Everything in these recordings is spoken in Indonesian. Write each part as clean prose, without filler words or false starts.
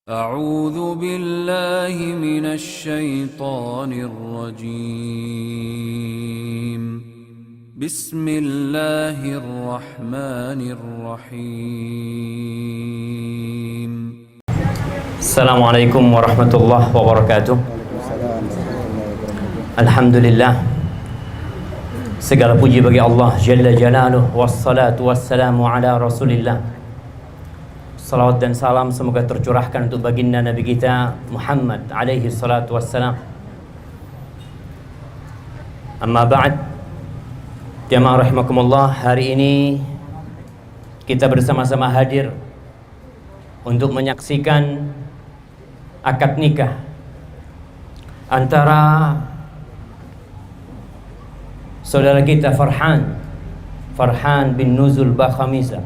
أعوذ بالله من الشيطان الرجيم بسم الله الرحمن الرحيم Assalamualaikum warahmatullahi wabarakatuh. Alhamdulillah, segala puji bagi Allah Jalla Jalaluh, wassalatu wassalamu ala Rasulillah. Salawat dan salam semoga tercurahkan untuk baginda Nabi kita Muhammad alaihi salatu wassalam. Amma ba'd, jamaah rahimakumullah, hari ini kita bersama-sama hadir untuk menyaksikan akad nikah antara saudara kita Farhan bin Nuzul Bakhamisa.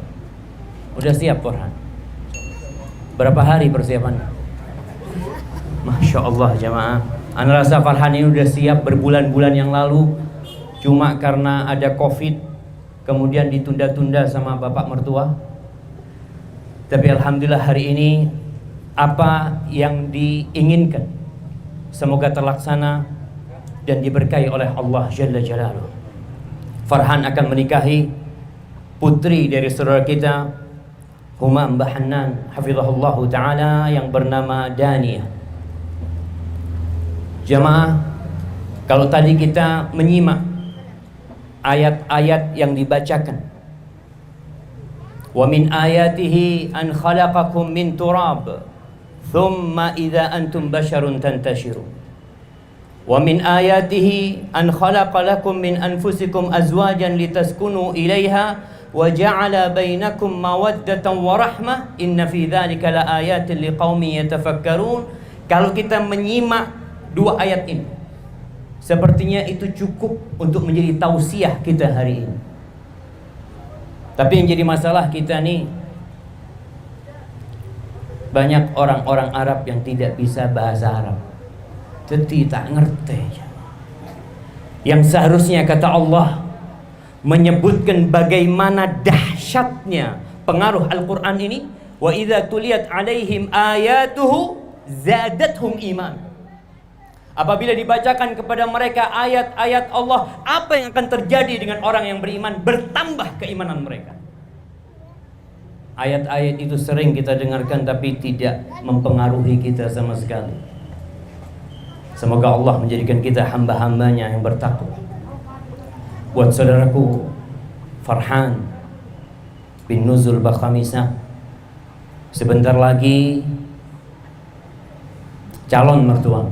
Udah siap Farhan? Berapa hari persiapannya? Masya Allah jamaah, ana rasa Farhan ini udah siap berbulan-bulan yang lalu, cuma karena ada COVID kemudian ditunda-tunda sama bapak mertua. Tapi alhamdulillah hari ini apa yang diinginkan semoga terlaksana dan diberkahi oleh Allah Jalla Jalaluh. Farhan akan menikahi putri dari saudara kita Humam Mbah Hannan hafizahullahu ta'ala yang bernama Daniyah. Jamaah, kalau tadi kita menyimak ayat-ayat yang dibacakan, wa min ayatihi an khalaqakum min turab thumma idza antum basharun tantashirun wa min ayatihi an khalaqa lakum min anfusikum azwajan litaskunu ilaiha wa ja'ala bainakum mawaddatan wa rahmah inna fi dzalika laayatin liqaumin yatafakkarun. Kalau kita menyimak dua ayat ini, sepertinya itu cukup untuk menjadi tausiah kita hari ini. Tapi yang jadi masalah kita nih, banyak orang-orang Arab yang tidak bisa bahasa Arab, jadi tak ngerti. Yang seharusnya kata Allah menyebutkan bagaimana dahsyatnya pengaruh Al-Quran ini, wa idza tuliyat alaihim ayatuhu zadathum iman. Apabila dibacakan kepada mereka ayat-ayat Allah, apa yang akan terjadi dengan orang yang beriman? Bertambah keimanan mereka. Ayat-ayat itu sering kita dengarkan tapi tidak mempengaruhi kita sama sekali. Semoga Allah menjadikan kita hamba-hambanya yang bertakwa. Buat saudaraku Farhan bin Nuzul Bakhamisa, sebentar lagi calon mertua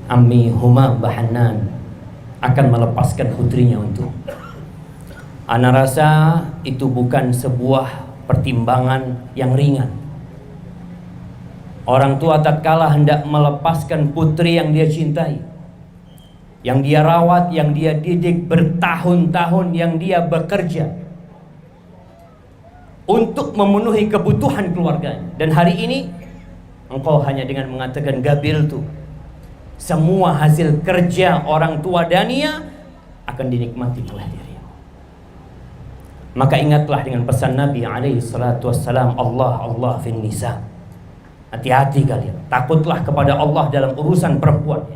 Ammi Humam Mbah Hannan akan melepaskan putrinya untuk. Ana rasa itu bukan sebuah pertimbangan yang ringan. Orang tua tatkala hendak melepaskan putri yang dia cintai, yang dia rawat, yang dia didik bertahun-tahun, yang dia bekerja untuk memenuhi kebutuhan keluarganya. Dan hari ini engkau hanya dengan mengatakan gabiltu, semua hasil kerja orang tua Daniyah akan dinikmati oleh dirimu. Maka ingatlah dengan pesan Nabi alaihi salatu wassalam, Allah fin nisa. Hati-hati kalian, takutlah kepada Allah dalam urusan perempuan.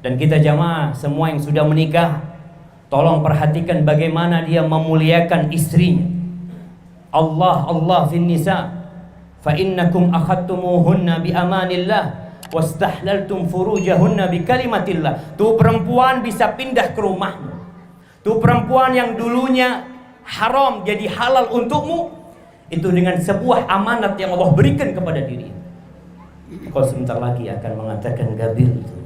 Dan kita jamaah semua yang sudah menikah, tolong perhatikan bagaimana dia memuliakan istrinya. Allah fin nisa, fa innakum akhadtumuhunna bi amanillah wastahlaltum furujahunna bi kalimatillah. Tuh perempuan bisa pindah ke rumahmu. Tuh perempuan yang dulunya haram jadi halal untukmu, itu dengan sebuah amanat yang Allah berikan kepada dirimu. Kau sebentar lagi akan mengatakan gabil itu.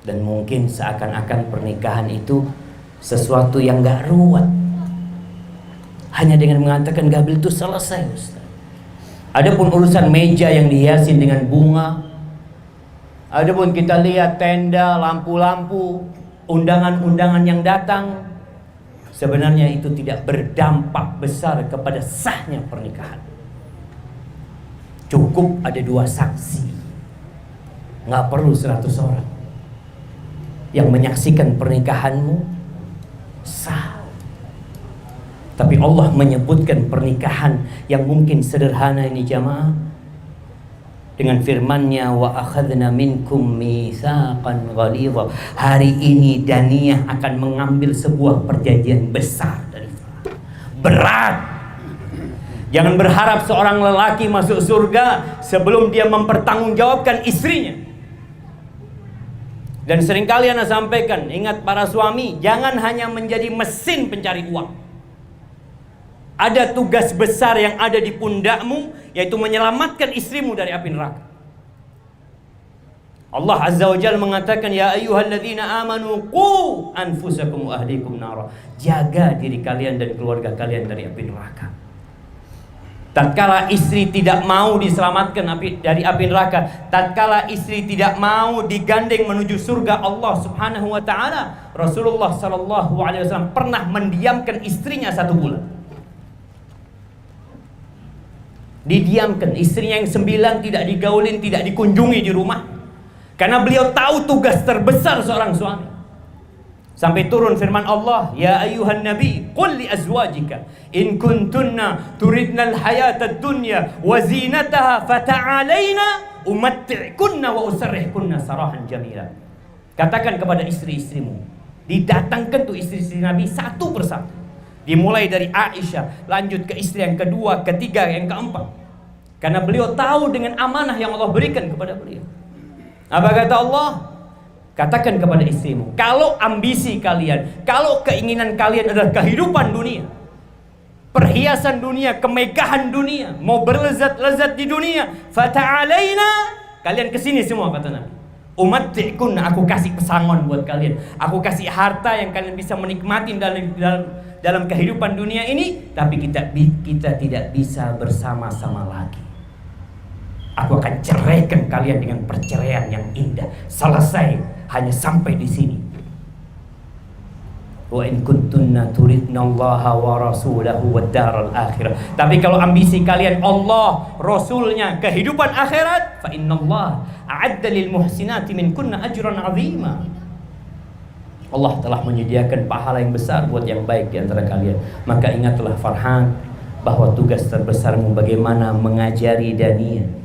Dan mungkin seakan-akan pernikahan itu sesuatu yang gak ruwet. Hanya dengan mengatakan gabil itu selesai, Ustaz. Adapun urusan meja yang dihiasi dengan bunga, adapun kita lihat tenda, lampu-lampu, undangan-undangan yang datang, sebenarnya itu tidak berdampak besar kepada sahnya pernikahan. Cukup ada 2 saksi, gak perlu 100 orang yang menyaksikan pernikahanmu sah. Tapi Allah menyebutkan pernikahan yang mungkin sederhana ini jamaah dengan firman-Nya, wa akhadna minkum mitsaqan ghalidha. Hari ini Daniyah akan mengambil sebuah perjanjian besar dari Allah. Berat. Jangan berharap seorang lelaki masuk surga sebelum dia mempertanggungjawabkan istrinya. Dan seringkali ana sampaikan, ingat para suami, jangan hanya menjadi mesin pencari uang. Ada tugas besar yang ada di pundakmu, yaitu menyelamatkan istrimu dari api neraka. Allah Azza wa Jalla mengatakan, ya ayyuhalladzina amanu qu anfusakum wa ahlikum nara. Jaga diri kalian dan keluarga kalian dari api neraka. Tatkala istri tidak mau diselamatkan dari api neraka, tatkala istri tidak mau digandeng menuju surga Allah Subhanahu wa taala, Rasulullah sallallahu alaihi wasallam pernah mendiamkan istrinya 1 bulan. Didiamkan, istrinya yang 9 tidak digaulin, tidak dikunjungi di rumah, karena beliau tahu tugas terbesar seorang suami. Sampai turun firman Allah, ya ayyuhan nabi qul li azwajika in kuntunna turidna al-hayata ad-dunya wa zinataha fata'alaina umatti'kunna wa usarrihkunna sarahan jamila. Katakan kepada istri-istrimu, didatangkan tuh istri-istri Nabi satu persatu. Dimulai dari Aisyah, lanjut ke istri yang kedua, ketiga, yang keempat. Karena beliau tahu dengan amanah yang Allah berikan kepada beliau. Apa kata Allah? Katakan kepada istrimu, kalau ambisi kalian, kalau keinginan kalian adalah kehidupan dunia, perhiasan dunia, kemegahan dunia, mau berlezat-lezat di dunia, fata'alaina, kalian kesini semua, kata Nabi. Umatti'kunna, aku kasih pesangon buat kalian, aku kasih harta yang kalian bisa menikmati dalam kehidupan dunia ini, tapi kita tidak bisa bersama-sama lagi. Aku akan ceraikan kalian dengan perceraian yang indah. Selesai, hanya sampai di sini. Wa in kuntunna turidnallaha wa rasulahu wad daral akhirah. Tapi kalau ambisi kalian Allah, Rasulnya, kehidupan akhirat, fa innallaha a'adda lil muhsinati minkunna ajran 'azima. Allah telah menyediakan pahala yang besar buat yang baik di antara kalian. Maka ingatlah Farhan bahwa tugas terbesarmu bagaimana mengajari Daniyah,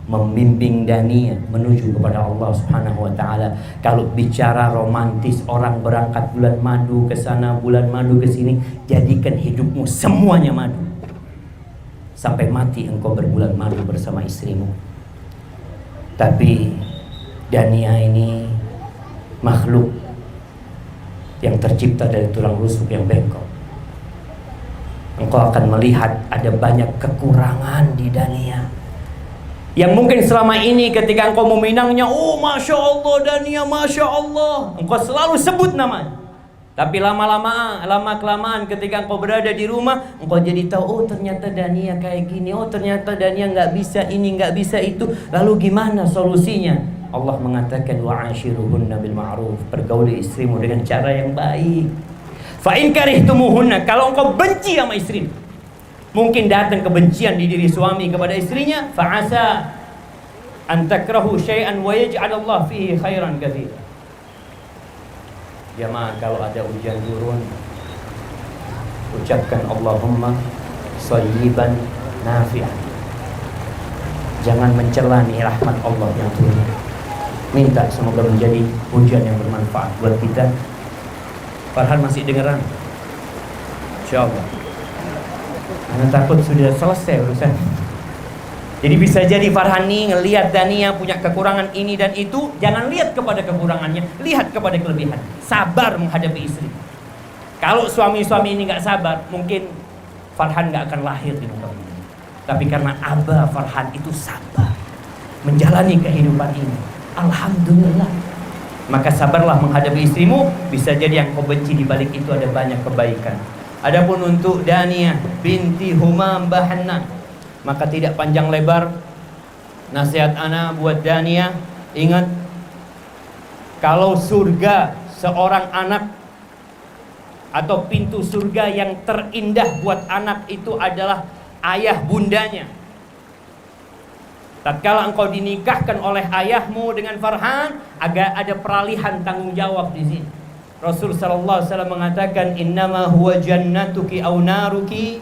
membimbing Daniyah menuju kepada Allah Subhanahu wa taala. Kalau bicara romantis, orang berangkat bulan madu ke sana, bulan madu ke sini, jadikan hidupmu semuanya madu. Sampai mati engkau berbulan madu bersama istrimu. Tapi Daniyah ini makhluk yang tercipta dari tulang rusuk yang bengkok. Engkau akan melihat ada banyak kekurangan di Daniyah, yang mungkin selama ini ketika engkau meminangnya, oh Masya Allah Daniyah, Masya Allah, engkau selalu sebut namanya. Tapi lama-kelamaan ketika engkau berada di rumah, engkau jadi tahu, oh ternyata Daniyah kayak gini, oh ternyata Daniyah nggak bisa ini, nggak bisa itu. Lalu gimana solusinya? Allah mengatakan, wa'ashiruhunna bil ma'ruf, pergauli istrimu dengan cara yang baik. Fa in karihtumuhunna, kalau engkau benci sama istrimu, mungkin datang kebencian di diri suami kepada istrinya, fa'asa an takrahu syai'an wa yaj'alallahu fihi khairan katsira. Jamaah, kalau ada hujan turun, ucapkan Allahumma shayyiban nafi'an. Jangan mencela nih rahmat Allah yang turun. Minta semoga menjadi hujan yang bermanfaat buat kita. Farhan masih dengeran? Insyaallah. Karena takut sudah selesai urusan. Jadi bisa jadi Farhan nih ngelihat Daniyah punya kekurangan ini dan itu, jangan lihat kepada kekurangannya, lihat kepada kelebihan. Sabar menghadapi istri. Kalau suami-suami ini nggak sabar, mungkin Farhan nggak akan lahir di muka bumi. Tapi karena Aba Farhan itu sabar menjalani kehidupan ini, alhamdulillah. Maka sabarlah menghadapi istrimu. Bisa jadi yang kau benci di balik itu ada banyak kebaikan. Adapun untuk Daniyah binti Humam Bahanna, maka tidak panjang lebar nasihat ana buat Daniyah. Ingat, kalau surga seorang anak atau pintu surga yang terindah buat anak itu adalah ayah bundanya. Tatkala engkau dinikahkan oleh ayahmu dengan Farhan, agak ada peralihan tanggung jawab di sini. Rasul sallallahu alaihi wasallam mengatakan, innama huwa jannatuki aw naruki.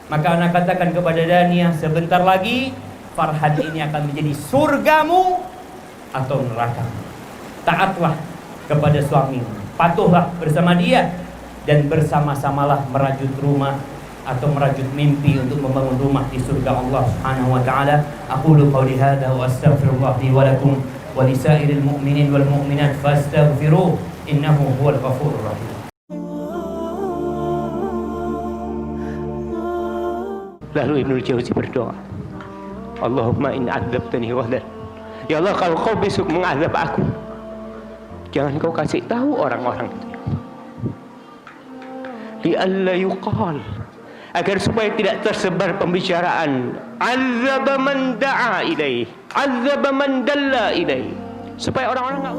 Maka anak katakan kepada Dania, sebentar lagi Farhan ini akan menjadi surgamu atau nerakamu. Taatlah kepada suamimu, patuhlah bersama dia, dan bersama-samalah merajut rumah atau merajut mimpi untuk membangun rumah di surga Allah Subhanahu wa taala. Aqulu qouli hadza wa astaghfirullah li wa lakum wa lisairil mu'minin wal mu'minat fastaghfiruh innahu huwal ghafurur rahim. Lalu Ibnu Jauzi berdoa, Allahumma in adzabtani ghadar. Ya Allah, kalau kau besok mengazab aku, jangan kau kasih tahu orang-orang itu. Li'alla yuqal, agar supaya tidak tersebar pembicaraan azaba man da'a ilaih, azaba man dalla ilaih, supaya orang-orang enggak